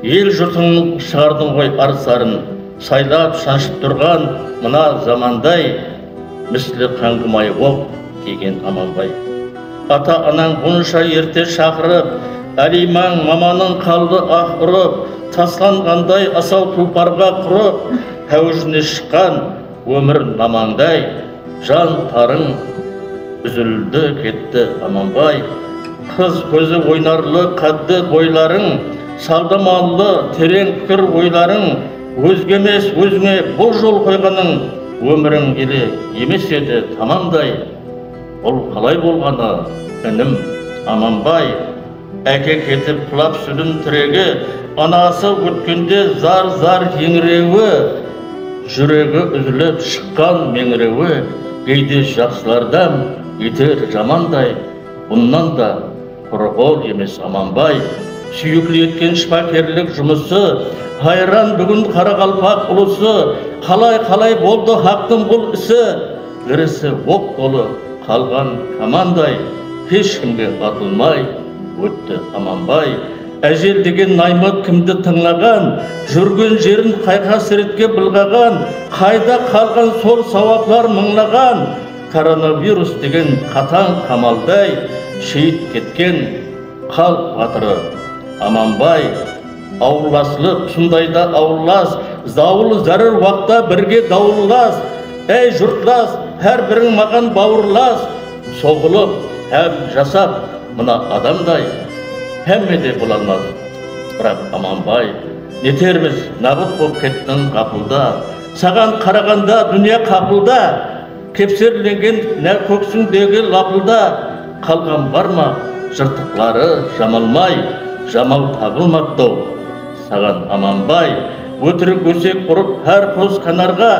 Ел жұртың шығардың ғой арсарын, сайлап шаншып тұрған мына замандай, міслі қаңғымай оқ деген Аманбай. Ата-анаң бұнша ерте шақырып, әлимаң маманың қалды ақ ұрып, тасланғандай асау тұлпарға құрып, әуіжіне шыққан өмір намаңдай, жан тарың үзілді кетті Аманбай. Қыз көзі ойнарлы қадды бойларың, салдамалы терең пікір ойларың, өзгемес өзіңе бұл жол қойғаның, өмірің еле емес еді тамамдай. Ол қалай болғаны, інім Аманбай? Әке кетіп құлап сүлім тірегі, анасы өткенде зар-зар еңіреуі, жүрегі үзіліп шыққан меңіреуі, кейде жақсылардан етер жамандай. Бұннан да құрғол емес Аманбай. Сүйіклі еткен шпакерлік жұмысы, хайран бүгін Қарақалпақ ұлысы, қалай болды хақтың бұл ісі, ірісі оқ толы қалған командай, ешкімге атылмай өтті Аманбай. Әжел деген наймат кімді тыңлаған, жүрген жерін қайқа-сіретке былғаған, қайда қалған сол сауаплар мыңлаған, коронавирус деген қатаң қамалдай, шейіт кеткен халық батыры Аманбай. Ауырласылып, сұндайда ауырлас, зауыл зарыр уақта бірге дауырлас. Әй жұртлас, әр бірің маған бауырлас, соғылып, әм жасап, мұна адамдай, әммеде болалмаз. Бірақ Аманбай, нетерміз нағыт боп кеттің қапылда, саған қарағанда дүния қапылда, кепсерленген нә көксіңдегі лапылда, қалған бар ма жыртықлары жамалмай, жамал табылмақтау саған Аманбай. Өтірік өсек ұрып әр қос канарға,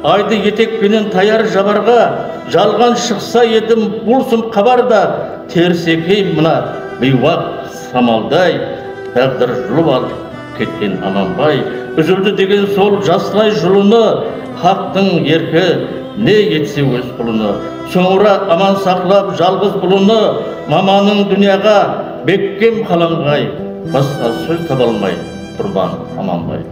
айды етекпенен таяр жабарға, жалған шықса едім бұл сұм қабарда, терсекей мына бейуақ самалдай, тағдыр жұлып алып кеткен Аманбай. Үзілді деген сол жасылай жұлыны, хақтың еркі не етсе өз құлыны, соңыра аман сақлап жалғыз бұлыны, маманың дүнияға беккем қаланғай, басқа сөз таба алмай тұрған Аманбай.